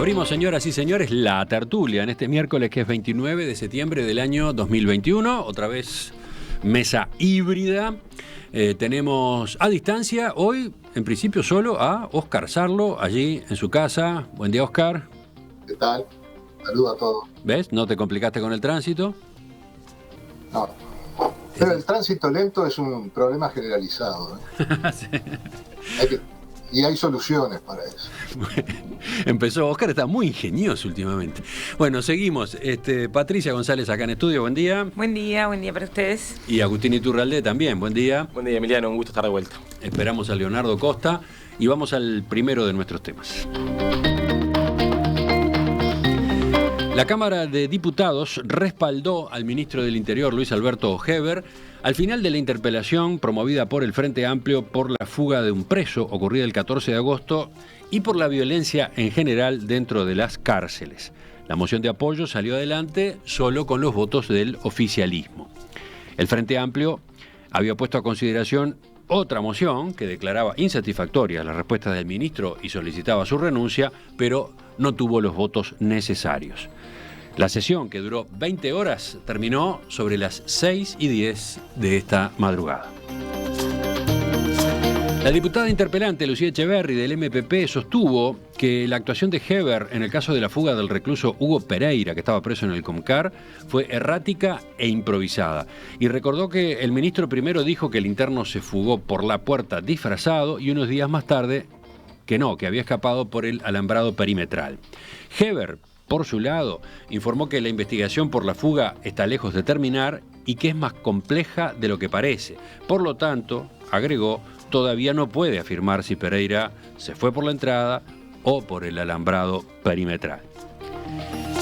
Abrimos, señoras y señores, la tertulia en este miércoles que es 29 de septiembre del año 2021. Otra vez mesa híbrida. Tenemos a distancia hoy, en principio, solo a Óscar Sarlo, allí en su casa. Buen día, Óscar. ¿Qué tal? Saludo a todos. ¿Ves? ¿No te complicaste con el tránsito? No. Pero el tránsito lento es un problema generalizado, ¿eh? Sí. Y hay soluciones para eso. Empezó, Óscar está muy ingenioso últimamente. Bueno, seguimos. Patricia González acá en estudio, buen día. Buen día para ustedes. Y Agustín Iturralde también, buen día. Buen día, Emiliano, un gusto estar de vuelta. Esperamos a Leonardo Costa y vamos al primero de nuestros temas. La Cámara de Diputados respaldó al ministro del Interior, Luis Alberto Heber, al final de la interpelación promovida por el Frente Amplio por la fuga de un preso ocurrida el 14 de agosto y por la violencia en general dentro de las cárceles. La moción de apoyo salió adelante solo con los votos del oficialismo. El Frente Amplio había puesto a consideración otra moción que declaraba insatisfactorias las respuestas del ministro y solicitaba su renuncia, pero no tuvo los votos necesarios. La sesión, que duró 20 horas, terminó sobre las 6:10 de esta madrugada. La diputada interpelante Lucía Echeverri del MPP sostuvo que la actuación de Heber en el caso de la fuga del recluso Hugo Pereira, que estaba preso en el Comcar, fue errática e improvisada. Y recordó que el ministro primero dijo que el interno se fugó por la puerta disfrazado y unos días más tarde que había escapado por el alambrado perimetral. Heber, por su lado, informó que la investigación por la fuga está lejos de terminar y que es más compleja de lo que parece. Por lo tanto, agregó, todavía no puede afirmar si Pereira se fue por la entrada o por el alambrado perimetral.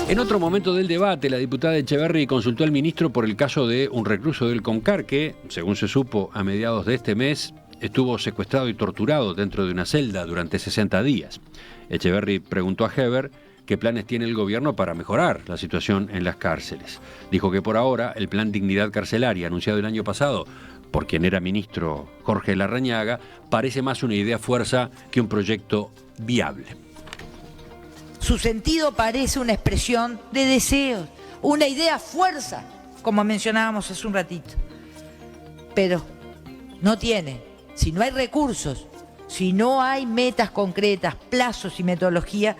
En otro momento del debate, la diputada Echeverri consultó al ministro por el caso de un recluso del Comcar que, según se supo a mediados de este mes, estuvo secuestrado y torturado dentro de una celda durante 60 días. Echeverri preguntó a Heber qué planes tiene el gobierno para mejorar la situación en las cárceles. Dijo que por ahora el plan Dignidad Carcelaria, anunciado el año pasado por quien era ministro Jorge Larrañaga, parece más una idea fuerza que un proyecto viable. Su sentido parece una expresión de deseos, una idea fuerza, como mencionábamos hace un ratito. Pero no tiene, si no hay recursos, si no hay metas concretas, plazos y metodología,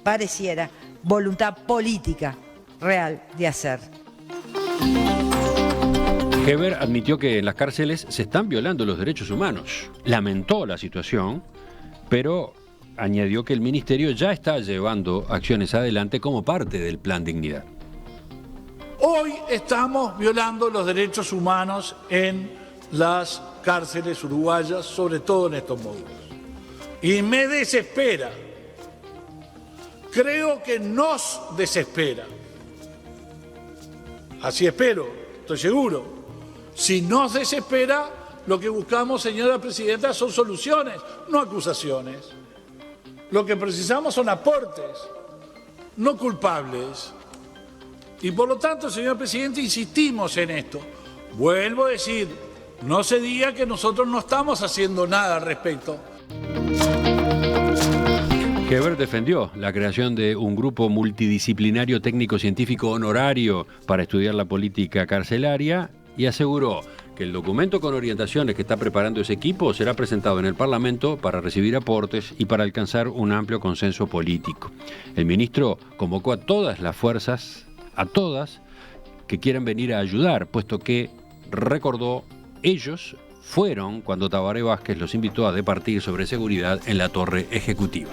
pareciera voluntad política real de hacer. Heber admitió que en las cárceles se están violando los derechos humanos. Lamentó la situación, pero añadió que el ministerio ya está llevando acciones adelante como parte del Plan Dignidad. Hoy estamos violando los derechos humanos en las cárceles uruguayas, sobre todo en estos módulos. Y me desespera. Creo que nos desespera. Así espero, estoy seguro. Si nos desespera, lo que buscamos, señora presidenta, son soluciones, no acusaciones. Lo que precisamos son aportes, no culpables. Y por lo tanto, señor presidente, insistimos en esto. Vuelvo a decir, no se diga que nosotros no estamos haciendo nada al respecto. Heber defendió la creación de un grupo multidisciplinario técnico-científico honorario para estudiar la política carcelaria y aseguró que el documento con orientaciones que está preparando ese equipo será presentado en el Parlamento para recibir aportes y para alcanzar un amplio consenso político. El ministro convocó a todas las fuerzas, a todas, que quieran venir a ayudar, puesto que, recordó, ellos fueron cuando Tabaré Vázquez los invitó a departir sobre seguridad en la Torre Ejecutiva.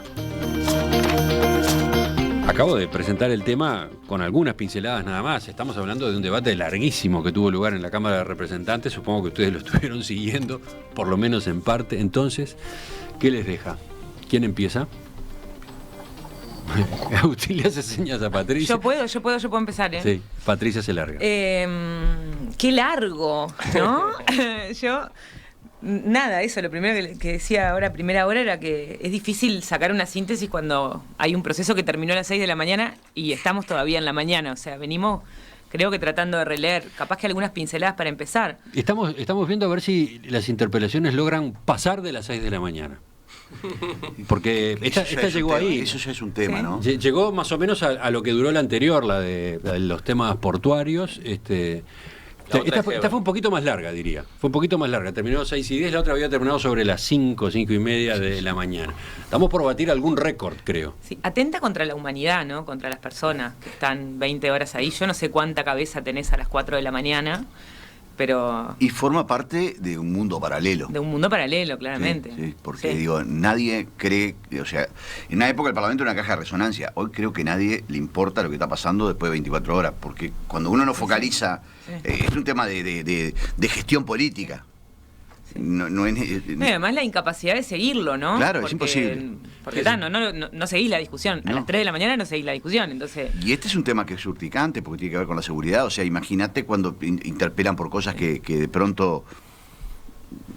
Acabo de presentar el tema con algunas pinceladas nada más. Estamos hablando de un debate larguísimo que tuvo lugar en la Cámara de Representantes. Supongo que ustedes lo estuvieron siguiendo, por lo menos en parte. Entonces, ¿qué les deja? ¿Quién empieza? Agustín le hace señas a Patricia. Yo puedo empezar, ¿eh? Sí, Patricia se larga. Qué largo, ¿no? Nada, eso, lo primero que decía ahora, primera hora, era que es difícil sacar una síntesis cuando hay un proceso que terminó a las 6 de la mañana y estamos todavía en la mañana. O sea, venimos, creo que tratando de releer, capaz que algunas pinceladas para empezar. Estamos viendo a ver si las interpelaciones logran pasar de las 6 de la mañana. Porque esta llegó ahí. Eso ya es un tema, ¿no? Llegó más o menos a lo que duró la anterior, la de los temas portuarios. Esta fue un poquito más larga, diría. Fue un poquito más larga. Terminó 6:10, la otra había terminado sobre las 5:30 de la mañana. Estamos por batir algún récord, creo. Sí, atenta contra la humanidad, ¿no? Contra las personas que están 20 horas ahí. Yo no sé cuánta cabeza tenés a las 4 de la mañana, pero... Y forma parte de un mundo paralelo. De un mundo paralelo, claramente. Sí, porque digo, nadie cree, o sea, en una época el Parlamento era una caja de resonancia. Hoy creo que nadie le importa lo que está pasando después de 24 horas, porque cuando uno no focaliza, es un tema de gestión política. No es, además la incapacidad de seguirlo, ¿no? Claro, es imposible. Porque no seguís la discusión. A las 3 de la mañana no seguís la discusión, entonces... Y este es un tema que es urticante porque tiene que ver con la seguridad. O sea, imagínate cuando interpelan por cosas que de pronto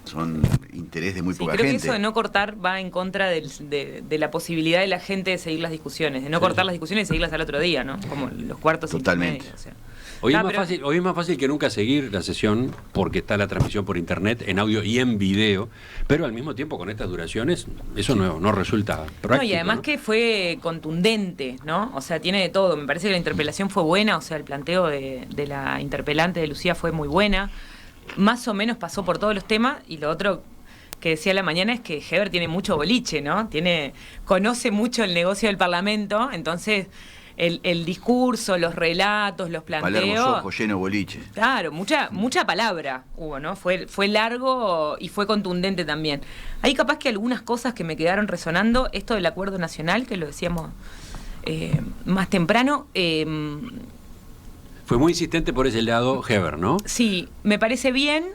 son interés de muy poca gente. Creo que eso de no cortar va en contra de la posibilidad de la gente de seguir las discusiones, de no cortar las discusiones y seguirlas al otro día, ¿no? Como los cuartos intermedios. O sea. Hoy es más fácil que nunca seguir la sesión porque está la transmisión por internet, en audio y en video, pero al mismo tiempo con estas duraciones eso no resulta práctico. Y además que fue contundente, ¿no? O sea, tiene de todo. Me parece que la interpelación fue buena, o sea, el planteo de la interpelante de Lucía fue muy buena. Más o menos pasó por todos los temas, y lo otro que decía a la mañana es que Heber tiene mucho boliche, ¿no? Conoce mucho el negocio del Parlamento, entonces... El discurso, los relatos, los planteos... Palermo Sojo, lleno de boliche. Claro, mucha palabra hubo, ¿no? Fue largo y fue contundente también. Hay capaz que algunas cosas que me quedaron resonando, esto del acuerdo nacional, que lo decíamos más temprano... Fue muy insistente por ese lado Heber, ¿no? Sí, me parece bien.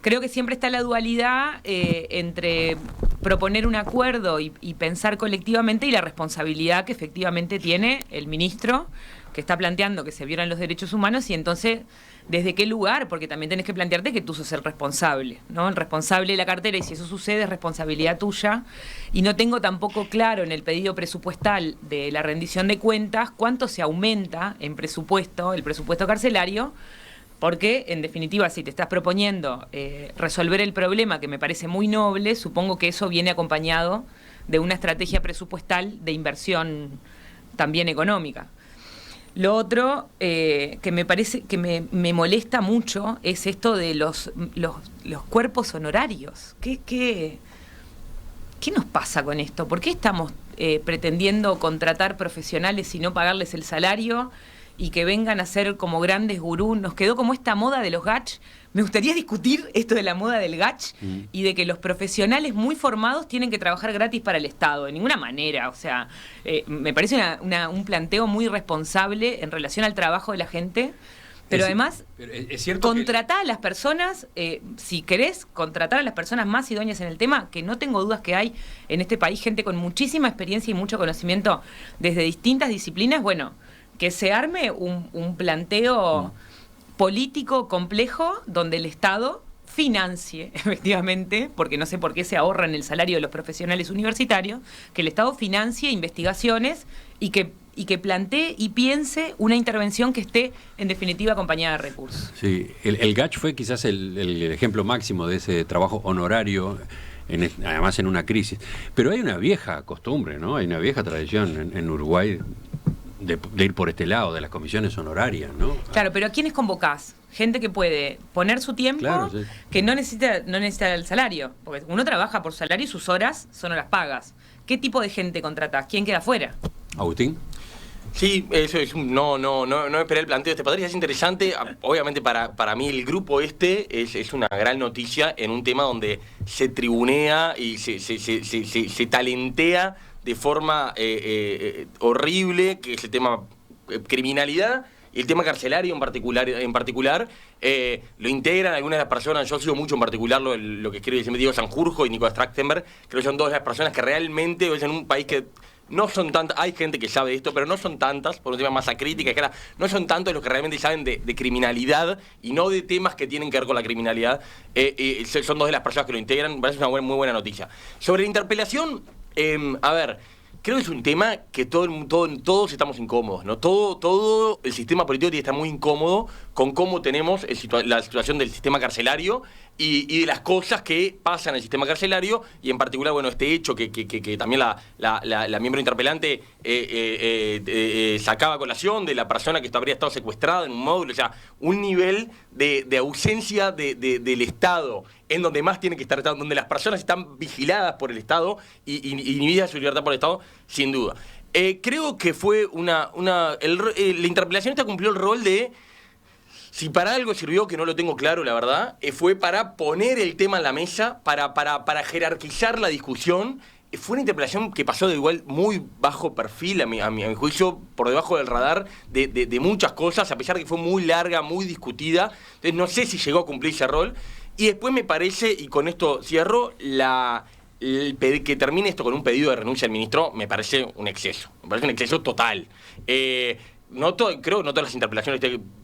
Creo que siempre está la dualidad entre proponer un acuerdo y pensar colectivamente y la responsabilidad que efectivamente tiene el ministro que está planteando que se violan los derechos humanos y entonces desde qué lugar, porque también tenés que plantearte que tú sos el responsable, ¿no? El responsable de la cartera y si eso sucede es responsabilidad tuya y no tengo tampoco claro en el pedido presupuestal de la rendición de cuentas cuánto se aumenta en presupuesto, el presupuesto carcelario. Porque, en definitiva, si te estás proponiendo resolver el problema, que me parece muy noble, supongo que eso viene acompañado de una estrategia presupuestal de inversión también económica. Lo otro que me parece que me molesta mucho es esto de los cuerpos honorarios. ¿Qué nos pasa con esto? ¿Por qué estamos pretendiendo contratar profesionales y no pagarles el salario? Y que vengan a ser como grandes gurús. Nos quedó como esta moda de los gach. Me gustaría discutir esto de la moda del gach y de que los profesionales muy formados tienen que trabajar gratis para el Estado. De ninguna manera. O sea, me parece un planteo muy responsable en relación al trabajo de la gente. Pero además, es cierto contratar a las personas, si querés, contratar a las personas más idóneas en el tema, que no tengo dudas que hay en este país gente con muchísima experiencia y mucho conocimiento desde distintas disciplinas, bueno... que se arme un planteo político complejo donde el Estado financie, efectivamente, porque no sé por qué se ahorran el salario de los profesionales universitarios, que el Estado financie investigaciones y que plantee y piense una intervención que esté, en definitiva, acompañada de recursos. Sí, el GACH fue quizás el ejemplo máximo de ese trabajo honorario, además en una crisis. Pero hay una vieja costumbre, ¿no? Hay una vieja tradición en Uruguay de ir por este lado, de las comisiones honorarias, ¿no? Claro, pero ¿a quiénes convocás? Gente que puede poner su tiempo, claro, sí, que no necesita el salario, porque uno trabaja por salario y sus horas son horas pagas. ¿Qué tipo de gente contratás? ¿Quién queda fuera? Agustín. Sí, eso es no esperé el planteo de este padre, es interesante. Obviamente para mí el grupo es una gran noticia en un tema donde se tribunea y se talentea de forma horrible, que es el tema criminalidad y el tema carcelario en particular. Lo integran algunas de las personas. Yo sigo mucho en particular lo que escribe Diego Sanjurjo y Nicolás Trachtenberg. Creo que son dos de las personas que realmente en un país que no son tantas, hay gente que sabe esto, pero no son tantas, por un tema masa crítica, no son tantos los que realmente saben de criminalidad y no de temas que tienen que ver con la criminalidad. Son dos de las personas que lo integran, me parece una muy buena noticia. Sobre la interpelación, a ver, creo que es un tema que todos estamos incómodos, ¿no? Todo el sistema político está muy incómodo con cómo tenemos la situación del sistema carcelario y de las cosas que pasan en el sistema carcelario, y en particular, bueno, este hecho que también la miembro interpelante sacaba a colación de la persona que habría estado secuestrada en un módulo, o sea, un nivel de ausencia del Estado, en donde más tiene que estar, donde las personas están vigiladas por el Estado y inhibidas de su libertad por el Estado, sin duda. Creo que fue la interpelación esta cumplió el rol de, si para algo sirvió, que no lo tengo claro, la verdad, fue para poner el tema en la mesa, para jerarquizar la discusión. Fue una interpelación que pasó de igual muy bajo perfil, a mi juicio, por debajo del radar de muchas cosas, a pesar de que fue muy larga, muy discutida. Entonces no sé si llegó a cumplir ese rol. Y después me parece, y con esto cierro, que termine esto con un pedido de renuncia al ministro me parece un exceso. Me parece un exceso total. Creo que no todas las interpelaciones,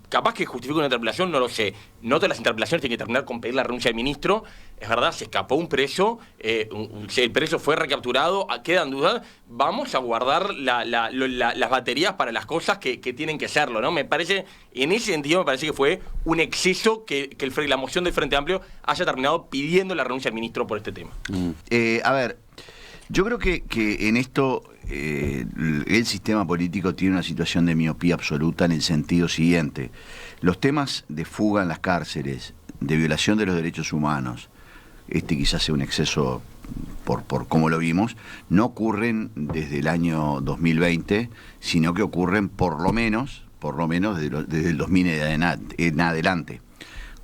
capaz que justifica una interpelación, no lo sé. No todas las interpelaciones tienen que terminar con pedir la renuncia del ministro. Es verdad, se escapó un preso, el preso fue recapturado, quedan dudas. Vamos a guardar las baterías para las cosas que tienen que serlo, ¿no? Me parece, en ese sentido, me parece que fue un exceso que la moción del Frente Amplio haya terminado pidiendo la renuncia del ministro por este tema. A ver, yo creo que en esto el sistema político tiene una situación de miopía absoluta en el sentido siguiente. Los temas de fuga en las cárceles, de violación de los derechos humanos, quizás sea un exceso por cómo lo vimos, no ocurren desde el año 2020, sino que ocurren por lo menos desde el 2000 en adelante,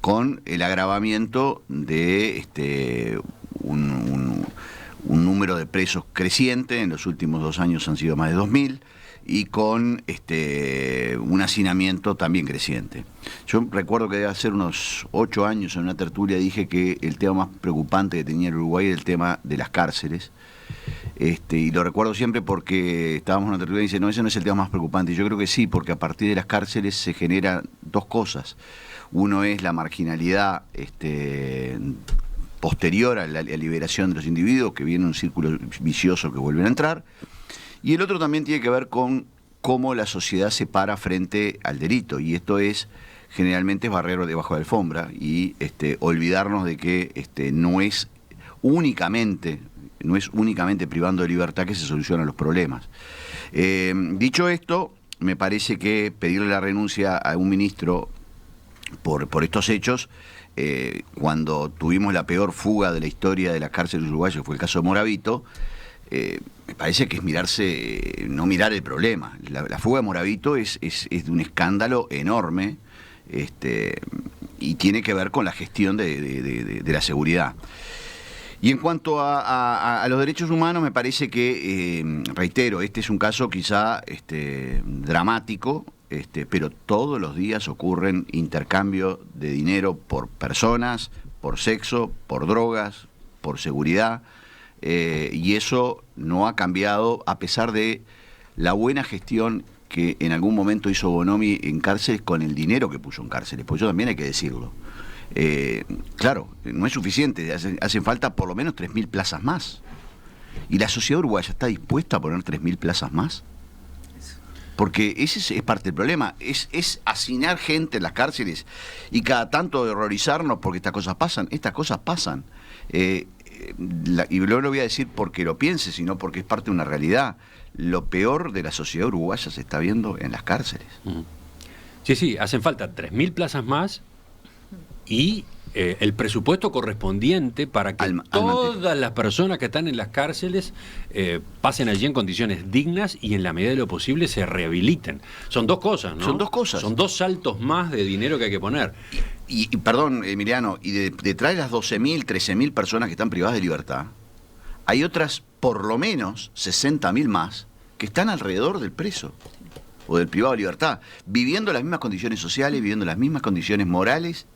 con el agravamiento de un número de presos creciente. En los últimos 2 años han sido más de 2.000, y con un hacinamiento también creciente. Yo recuerdo que hace unos 8 años en una tertulia dije que el tema más preocupante que tenía el Uruguay era el tema de las cárceles. Y lo recuerdo siempre porque estábamos en una tertulia y dice, no, ese no es el tema más preocupante. Y yo creo que sí, porque a partir de las cárceles se generan 2 cosas. Uno es la marginalidad posterior a la liberación de los individuos, que viene un círculo vicioso que vuelven a entrar, y el otro también tiene que ver con cómo la sociedad se para frente al delito, y esto es generalmente barrero debajo de la alfombra, y olvidarnos de que no es únicamente privando de libertad que se solucionan los problemas. Dicho esto, me parece que pedirle la renuncia a un ministro por estos hechos, cuando tuvimos la peor fuga de la historia de las cárceles uruguayas, fue el caso de Moravito, me parece que es no mirar el problema. La fuga de Moravito es de un escándalo enorme, y tiene que ver con la gestión de la seguridad. Y en cuanto a los derechos humanos, me parece que, reitero, este es un caso quizá dramático, pero todos los días ocurren intercambio de dinero por personas, por sexo, por drogas, por seguridad, y eso no ha cambiado a pesar de la buena gestión que en algún momento hizo Bonomi en cárceles con el dinero que puso en cárceles, porque eso también hay que decirlo. Claro, no es suficiente, hacen falta por lo menos 3.000 plazas más. ¿Y la sociedad uruguaya está dispuesta a poner 3.000 plazas más? Porque ese es parte del problema, es hacinar gente en las cárceles y cada tanto horrorizarnos porque estas cosas pasan. Y no lo voy a decir porque lo piense, sino porque es parte de una realidad. Lo peor de la sociedad uruguaya se está viendo en las cárceles. Sí, hacen falta 3.000 plazas más y el presupuesto correspondiente para que todas las personas que están en las cárceles pasen allí en condiciones dignas y en la medida de lo posible se rehabiliten. Son 2 cosas, ¿no? Son 2 cosas. Son 2 saltos más de dinero que hay que poner. Y perdón, Emiliano, y detrás de las 12.000, 13.000 personas que están privadas de libertad, hay otras por lo menos 60.000 más que están alrededor del preso o del privado de libertad, viviendo las mismas condiciones sociales, viviendo las mismas condiciones morales.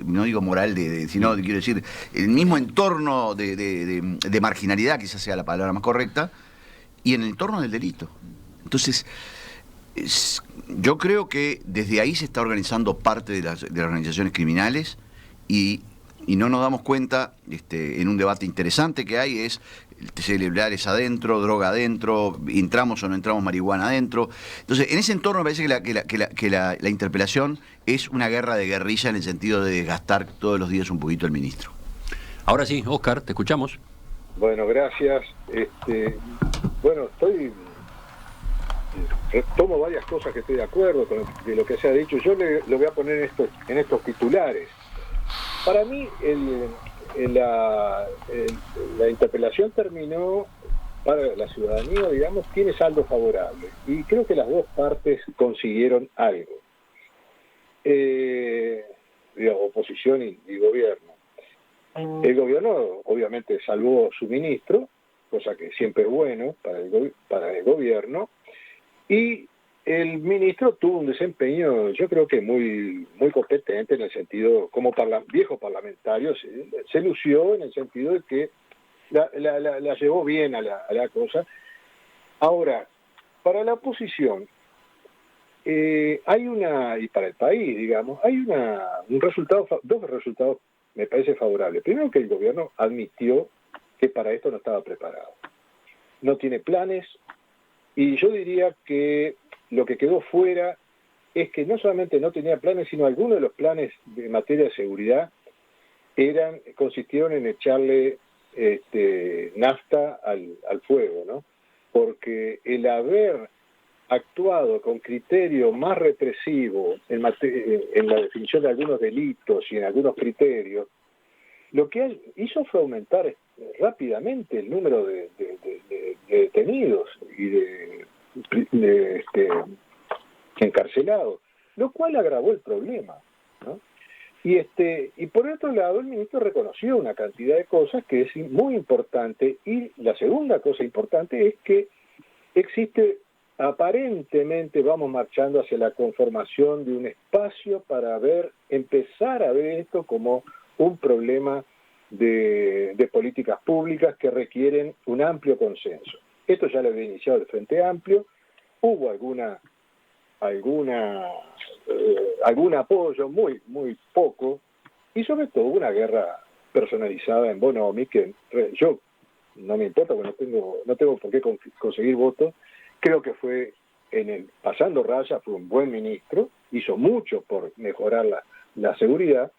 No digo moral, sino quiero decir, el mismo entorno de marginalidad, quizás sea la palabra más correcta, y en el entorno del delito. Entonces, yo creo que desde ahí se está organizando parte de las organizaciones criminales, y no nos damos cuenta, en un debate interesante que hay, es celulares adentro, droga adentro, entramos o no entramos marihuana adentro. Entonces, en ese entorno me parece que la interpelación es una guerra de guerrilla en el sentido de desgastar todos los días un poquito al ministro. Ahora sí, Oscar, te escuchamos. Bueno, gracias. Retomo varias cosas que estoy de acuerdo de lo que se ha dicho. Yo lo voy a poner en estos titulares. Para mí, la interpelación terminó, para la ciudadanía, digamos, tiene saldo favorable. Y creo que las dos partes consiguieron algo. Oposición y gobierno. El gobierno, obviamente, salvó su ministro, cosa que siempre es bueno para el gobierno, y el ministro tuvo un desempeño, yo creo que muy muy competente, en el sentido, como viejo parlamentario, se lució en el sentido de que la llevó bien a la cosa. Ahora, para la oposición, hay y para el país, digamos, hay dos resultados me parece favorable. Primero, que el gobierno admitió que para esto no estaba preparado. No tiene planes, y yo diría que lo que quedó fuera es que no solamente no tenía planes, sino algunos de los planes de materia de seguridad consistieron en echarle nafta al fuego, ¿no? Porque el haber actuado con criterio más represivo en la definición de algunos delitos y en algunos criterios, lo que hizo fue aumentar rápidamente el número de detenidos y de encarcelados, lo cual agravó el problema, ¿no? Y por otro lado, el ministro reconoció una cantidad de cosas que es muy importante, y la segunda cosa importante es que aparentemente vamos marchando hacia la conformación de un espacio para empezar a ver esto como un problema de políticas públicas que requieren un amplio consenso. Esto ya lo había iniciado el Frente Amplio, hubo algún apoyo, muy muy poco, y sobre todo una guerra personalizada en Bonomi, que yo no me importa, porque no tengo por qué conseguir votos. Creo que fue pasando raya, fue un buen ministro, hizo mucho por mejorar la seguridad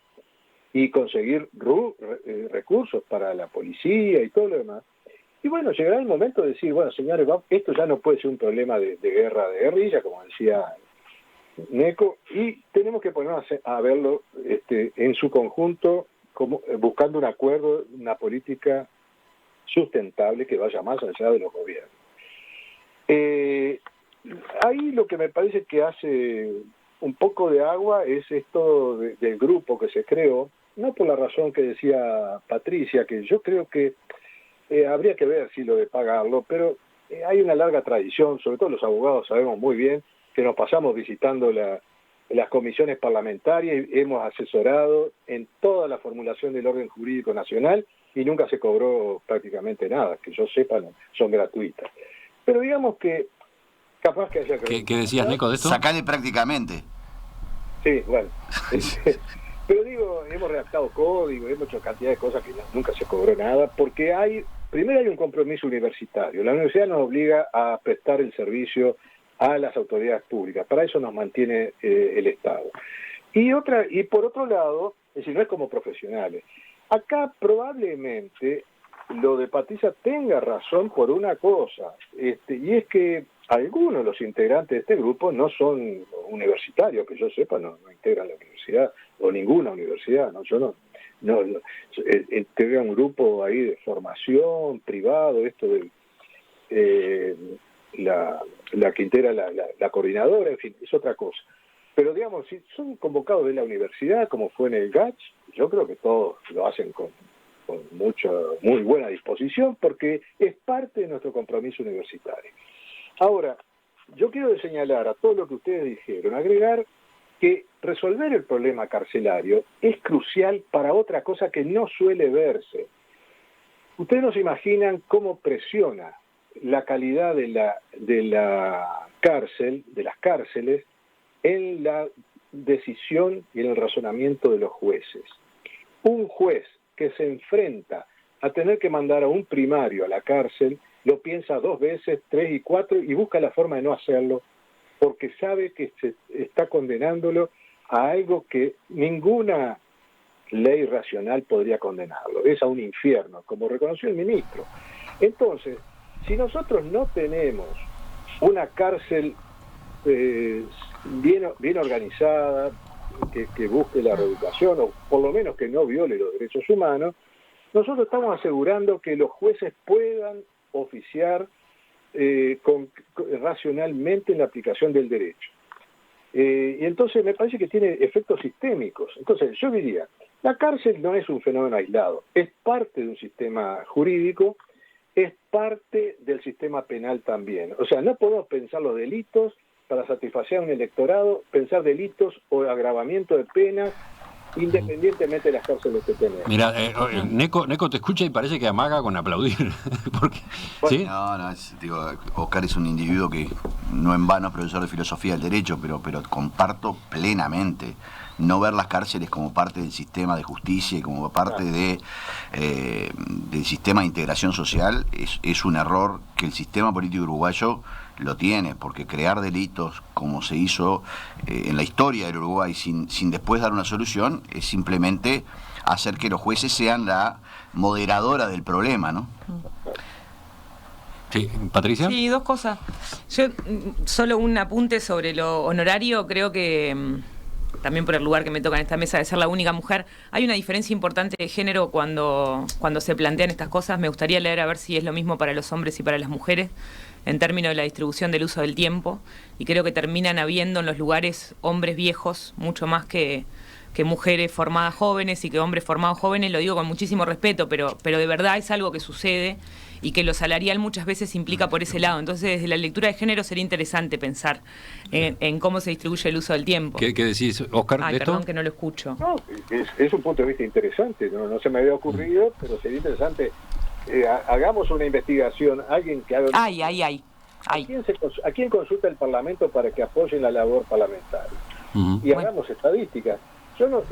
y conseguir recursos para la policía y todo lo demás. Y bueno, llegará el momento de decir, bueno, señores, esto ya no puede ser un problema de guerra de guerrilla, como decía Neco, y tenemos que ponernos a verlo en su conjunto, buscando un acuerdo, una política sustentable que vaya más allá de los gobiernos. Ahí lo que me parece que hace un poco de agua es esto del grupo que se creó, no por la razón que decía Patricia, que yo creo que habría que ver si lo de pagarlo, pero hay una larga tradición, sobre todo los abogados sabemos muy bien que nos pasamos visitando las comisiones parlamentarias y hemos asesorado en toda la formulación del orden jurídico nacional y nunca se cobró prácticamente nada, que yo sepa, son gratuitas. Pero digamos que capaz que haya... ¿Qué decías, Neco, de esto? Sacale prácticamente. Sí, bueno. Pero digo, hemos redactado código, hemos hecho cantidad de cosas que nunca se cobró nada, porque primero hay un compromiso universitario. La universidad nos obliga a prestar el servicio a las autoridades públicas. Para eso nos mantiene el Estado. Y por otro lado, es decir, no es como profesionales. Acá probablemente lo de Patricia tenga razón por una cosa, y es que algunos de los integrantes de este grupo no son universitarios, que yo sepa, no integran la universidad, o ninguna universidad, ¿no? Yo no integra un grupo ahí de formación privado, esto de la que integra la coordinadora, en fin, es otra cosa. Pero digamos, si son convocados de la universidad, como fue en el GACH, yo creo que todos lo hacen con muy buena disposición, porque es parte de nuestro compromiso universitario. Ahora, yo quiero señalar a todo lo que ustedes dijeron, agregar que resolver el problema carcelario es crucial para otra cosa que no suele verse. Ustedes no se imaginan cómo presiona la calidad de la cárcel, de las cárceles, en la decisión y en el razonamiento de los jueces. un juez que se enfrenta a tener que mandar a un primario a la cárcel, lo piensa 2 veces, 3 y 4 y busca la forma de no hacerlo, porque sabe que se está condenándolo a algo que ninguna ley racional podría condenarlo, es a un infierno, como reconoció el ministro. Entonces, si nosotros no tenemos una cárcel bien organizada, que busque la reeducación, o por lo menos que no viole los derechos humanos, nosotros estamos asegurando que los jueces puedan oficiar racionalmente en la aplicación del derecho. Y entonces me parece que tiene efectos sistémicos. Entonces yo diría, la cárcel no es un fenómeno aislado, es parte de un sistema jurídico, es parte del sistema penal también. O sea, no podemos pensar los delitos para satisfacer a un electorado, pensar delitos o agravamiento de penas independientemente de las cárceles que tenemos. Mira, Neco te escucha y parece que amaga con aplaudir. Porque, ¿sí? No, Oscar es un individuo que no en vano es profesor de filosofía del derecho, pero comparto plenamente no ver las cárceles como parte del sistema de justicia y como parte del sistema de integración social es un error que el sistema político uruguayo lo tiene, porque crear delitos como se hizo en la historia del Uruguay sin después dar una solución es simplemente hacer que los jueces sean la moderadora del problema, ¿no? Sí, Patricia. Sí, 2 cosas. Yo solo un apunte sobre lo honorario, creo que también por el lugar que me toca en esta mesa de ser la única mujer, hay una diferencia importante de género cuando se plantean estas cosas. Me gustaría leer a ver si es lo mismo para los hombres y para las mujeres en términos de la distribución del uso del tiempo, y creo que terminan habiendo en los lugares hombres viejos mucho más que mujeres formadas jóvenes y que hombres formados jóvenes. Lo digo con muchísimo respeto, pero de verdad es algo que sucede y que lo salarial muchas veces implica por ese lado. Entonces, desde la lectura de género sería interesante pensar en cómo se distribuye el uso del tiempo. ¿Qué decís, Oscar, de esto? Perdón que no lo escucho. No, es un punto de vista interesante, no se me había ocurrido, pero sería interesante. Hagamos una investigación, alguien que haga... ¿A quién consulta el Parlamento para que apoyen la labor parlamentaria? Y hagamos estadísticas. Yo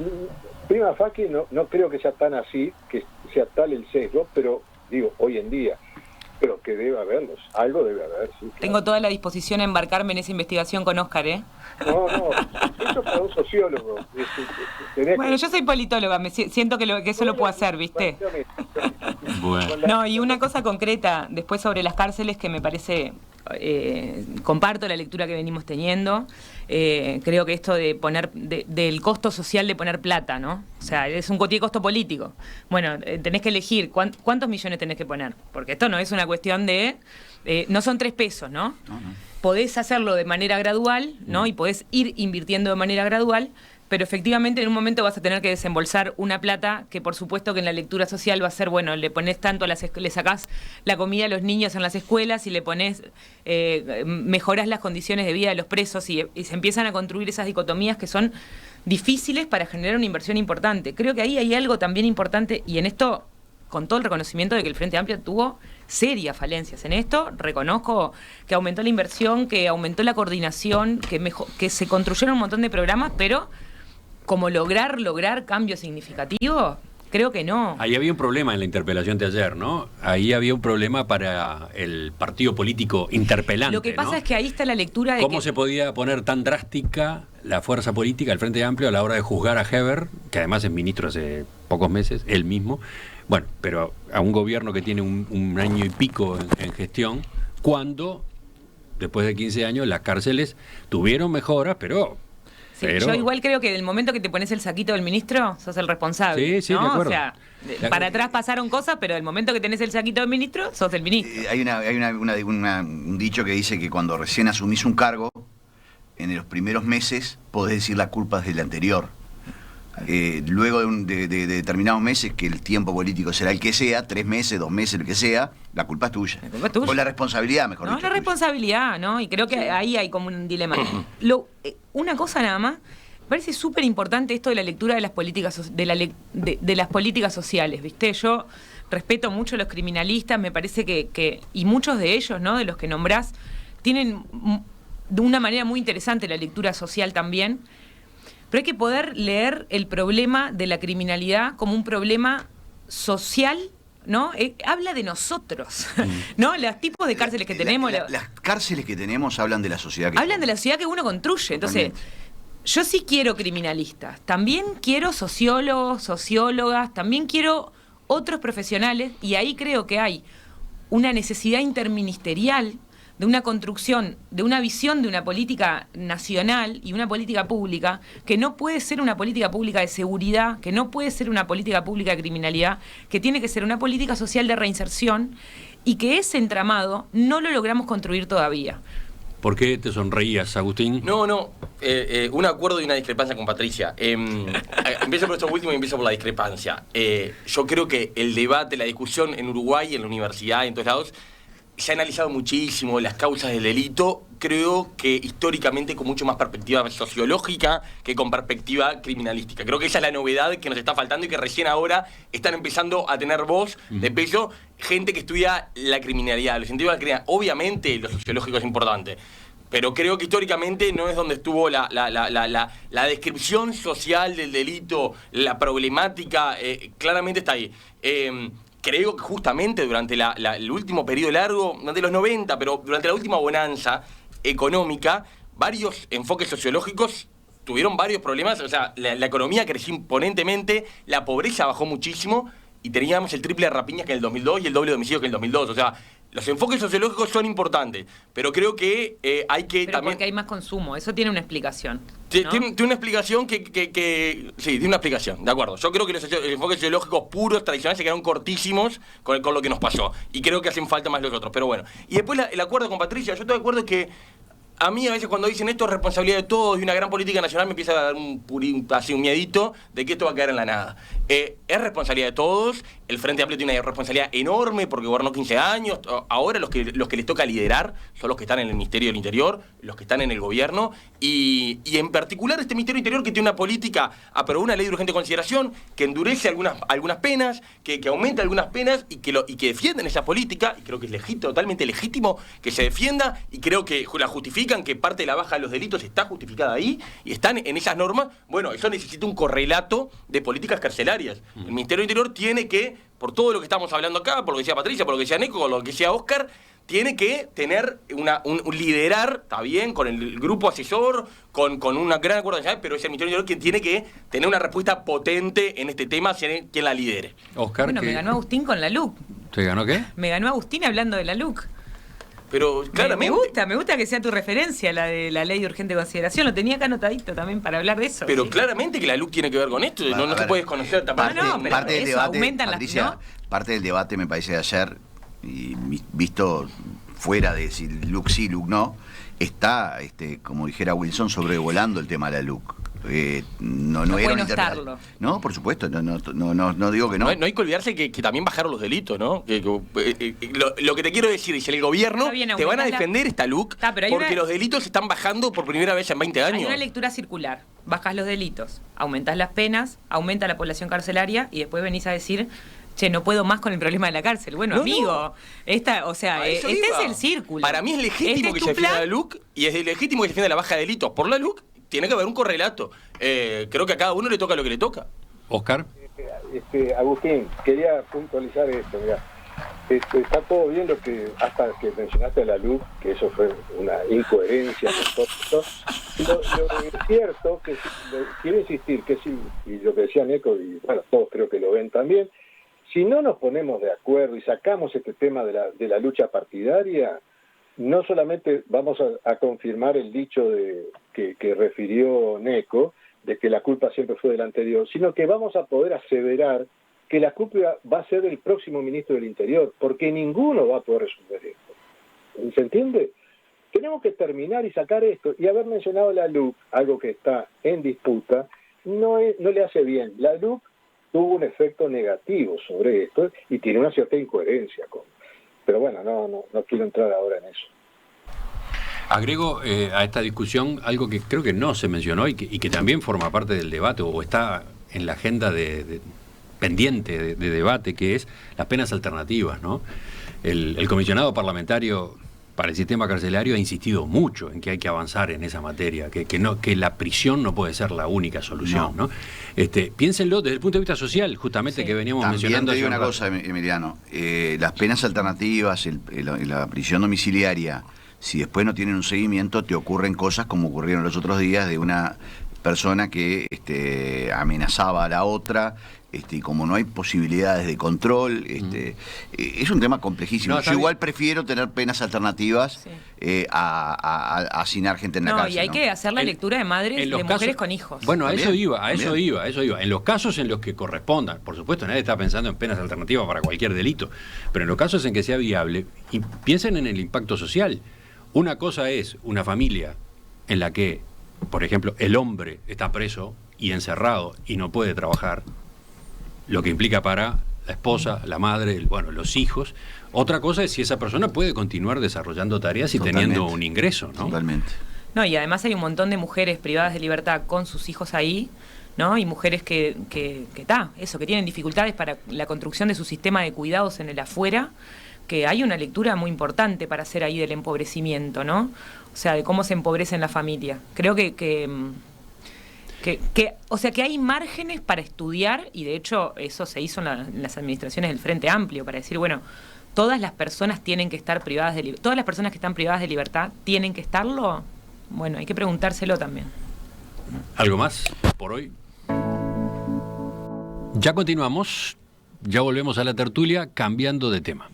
prima facie no creo que sea tan así, que sea tal el sesgo, pero digo, hoy en día, pero que debe haberlos, algo debe haber, sí. Claro. Tengo toda la disposición a embarcarme en esa investigación con Oscar, ¿eh? No, eso para un sociólogo. Bueno, yo soy politóloga, siento que eso lo puedo hacer, ¿viste? Bueno. No, y una cosa concreta, después sobre las cárceles, que me parece, comparto la lectura que venimos teniendo, creo que esto de poner, del costo social de poner plata, ¿no? O sea, es un costo político. Bueno, tenés que elegir cuántos millones tenés que poner, porque esto no es una cuestión de, no son 3 pesos, ¿no? Podés hacerlo de manera gradual, ¿no? Y podés ir invirtiendo de manera gradual, pero efectivamente en un momento vas a tener que desembolsar una plata que por supuesto que en la lectura social va a ser, bueno, le pones tanto le sacás la comida a los niños en las escuelas y le pones, mejorás las condiciones de vida de los presos y se empiezan a construir esas dicotomías que son difíciles para generar una inversión importante. Creo que ahí hay algo también importante, y en esto, con todo el reconocimiento de que el Frente Amplio tuvo serias falencias en esto, reconozco que aumentó la inversión, que aumentó la coordinación, que se construyeron un montón de programas, pero como lograr cambios significativos, creo que no. Ahí había un problema en la interpelación de ayer, ¿no? Ahí había un problema para el partido político interpelante. Lo que pasa es que ahí está la lectura de ¿cómo se podía poner tan drástica la fuerza política, el Frente Amplio, a la hora de juzgar a Heber, que además es ministro hace pocos meses, él mismo? Bueno, pero a un gobierno que tiene un año y pico en gestión, cuando, después de 15 años, las cárceles tuvieron mejoras, pero... Sí, yo igual creo que del momento que te pones el saquito del ministro, sos el responsable. Sí, ¿no? de acuerdo. O sea, para atrás pasaron cosas, pero del momento que tenés el saquito del ministro, sos el ministro. Hay un dicho que dice que cuando recién asumís un cargo, en los primeros meses podés decir la culpa es del anterior. Luego de determinados meses, que el tiempo político será el que sea, 3 meses, 2 meses, el que sea, la culpa es tuya. La culpa es tuya. O la responsabilidad, mejor dicho. No, la responsabilidad, ¿no? Y creo que ahí hay como un dilema. Una cosa nada más, me parece súper importante esto de la lectura de las políticas de las políticas sociales, ¿viste? Yo respeto mucho a los criminalistas, me parece que y muchos de ellos, ¿no? De los que nombrás, tienen de una manera muy interesante la lectura social también. pero hay que poder leer el problema de la criminalidad como un problema social, ¿no? Habla de nosotros, ¿no? Los tipos de cárceles que tenemos. Las cárceles que tenemos hablan de la sociedad que hablan de la sociedad que uno construye. Entonces, yo sí quiero criminalistas, también quiero sociólogos, sociólogas, también quiero otros profesionales, y ahí creo que hay una necesidad interministerial de una construcción, de una visión de una política nacional y una política pública, que no puede ser una política pública de seguridad, que no puede ser una política pública de criminalidad, que tiene que ser una política social de reinserción, y que ese entramado no lo logramos construir todavía. ¿Por qué te sonreías, Agustín? No, un acuerdo y una discrepancia con Patricia. Empiezo por esto último y empiezo por la discrepancia. Yo creo que el debate, la discusión en Uruguay, en la universidad, en todos lados, se ha analizado muchísimo las causas del delito, creo que históricamente con mucho más perspectiva sociológica que con perspectiva criminalística. Creo que esa es la novedad que nos está faltando y que recién ahora están empezando a tener voz de peso gente que estudia la criminalidad, los sentidos de la criminalidad. Obviamente lo sociológico es importante, pero creo que históricamente no es donde estuvo la descripción social del delito, la problemática, claramente está ahí. Creo que justamente durante el último periodo largo, durante los 90, pero durante la última bonanza económica, varios enfoques sociológicos tuvieron varios problemas. O sea, la economía creció imponentemente, la pobreza bajó muchísimo y teníamos el triple de rapiñas que en el 2002 y el doble de homicidios que en el 2002. O sea, los enfoques sociológicos son importantes, pero creo que hay que pero también... porque hay más consumo, eso tiene una explicación, ¿no? Tiene una explicación que sí, tiene una explicación, de acuerdo. Yo creo que los enfoques sociológicos puros, tradicionales, se quedaron cortísimos con lo que nos pasó. Y creo que hacen falta más los otros, pero bueno. Y después el acuerdo con Patricia, yo estoy de acuerdo que a mí a veces cuando dicen esto es responsabilidad de todos y una gran política nacional me empieza a dar un miedito de que esto va a caer en la nada. Es responsabilidad de todos, el Frente Amplio tiene una responsabilidad enorme porque gobernó 15 años, ahora los que les toca liderar son los que están en el Ministerio del Interior, los que están en el gobierno y en particular este Ministerio del Interior que tiene una política, aprobó una ley de urgente consideración que endurece algunas penas, que aumenta algunas penas y que defienden esa política y creo que es totalmente legítimo que se defienda y creo que la justifican, que parte de la baja de los delitos está justificada ahí y están en esas normas. Bueno, eso necesita un correlato de políticas carcelarias. El Ministerio del Interior tiene que, por todo lo que estamos hablando acá, por lo que decía Patricia, por lo que decía Neco, por lo que decía Oscar, tiene que tener un liderar, está bien, con el grupo asesor, con una gran acuerdo nacional, pero es el Ministerio del Interior quien tiene que tener una respuesta potente en este tema, quien la lidere. Oscar, bueno, me ganó Agustín con la LUC. ¿Te ganó qué? Me ganó Agustín hablando de la LUC. Pero claramente... Me gusta que sea tu referencia la de la ley de urgente consideración. Lo tenía acá anotadito también para hablar de eso. Pero ¿sí? Claramente que la LUC tiene que ver con esto. No se puede desconocer tampoco. Parte del debate, aumentan Patricia, ¿no? parte del debate me parece de ayer, y visto fuera de si LUC sí, LUC no, está, como dijera Wilson, sobrevolando el tema de la LUC. No era una estarlo. No, por supuesto, no digo que no. No hay que olvidarse que también bajaron los delitos, ¿no? Lo que te quiero decir es que el gobierno te van a defender esta LUC porque los delitos están bajando por primera vez en 20 años. Hay una lectura circular. Bajas los delitos, aumentas las penas, aumenta la población carcelaria y después venís a decir... Che, no puedo más con el problema de la cárcel. Bueno, amigo, este es el círculo. Para mí es legítimo que se defienda la LUC y es legítimo que se defienda la baja de delitos por la LUC. Tiene que haber un correlato. Creo que a cada uno le toca lo que le toca. Oscar. Agustín, quería puntualizar esto. Mirá, está todo bien lo que hasta que mencionaste a la LUC, que eso fue una incoherencia con todo esto. Lo es cierto que quiero insistir que sí, y lo que decía Neco, y bueno, todos creo que lo ven también. Si no nos ponemos de acuerdo y sacamos este tema de la lucha partidaria, no solamente vamos a confirmar el dicho que refirió Neco, de que la culpa siempre fue del anterior, sino que vamos a poder aseverar que la culpa va a ser del próximo ministro del Interior, porque ninguno va a poder resolver esto. ¿Se entiende? Tenemos que terminar y sacar esto. Y haber mencionado la LUC, algo que está en disputa, no le hace bien. La LUC tuvo un efecto negativo sobre esto y tiene una cierta incoherencia pero bueno, no quiero entrar ahora en eso. Agrego a esta discusión algo que creo que no se mencionó y que también forma parte del debate o está en la agenda pendiente de debate, que es las penas alternativas, ¿no? El comisionado parlamentario para el sistema carcelario ha insistido mucho en que hay que avanzar en esa materia, que la prisión no puede ser la única solución, ¿no? Piénsenlo desde el punto de vista social, justamente, que veníamos También mencionando. Te digo una cosa, Emiliano, las penas alternativas, la prisión domiciliaria, si después no tienen un seguimiento, te ocurren cosas como ocurrieron los otros días de una persona que amenazaba a la otra. Y como no hay posibilidades de control, es un tema complejísimo. Yo igual prefiero tener penas alternativas a hacinar gente en la cárcel. Y hay que hacer la lectura de madres, de mujeres con hijos. Bueno, a eso iba. En los casos en los que correspondan, por supuesto, nadie está pensando en penas alternativas para cualquier delito, pero en los casos en que sea viable, y piensen en el impacto social. Una cosa es una familia en la que, por ejemplo, el hombre está preso y encerrado y no puede trabajar, lo que implica para la esposa, la madre, los hijos. Otra cosa es si esa persona puede continuar desarrollando tareas y teniendo un ingreso, ¿no? Totalmente. No, y además hay un montón de mujeres privadas de libertad con sus hijos ahí, ¿no? Y mujeres que tienen dificultades para la construcción de su sistema de cuidados en el afuera, que hay una lectura muy importante para hacer ahí del empobrecimiento, ¿no? O sea, de cómo se empobrece en la familia. Creo que hay márgenes para estudiar, y de hecho eso se hizo en las administraciones del Frente Amplio, para decir, bueno, todas las personas tienen que estar privadas de libertad, todas las personas que están privadas de libertad tienen que estarlo. Bueno, hay que preguntárselo también. ¿Algo más por hoy? Ya continuamos, ya volvemos a la tertulia cambiando de tema.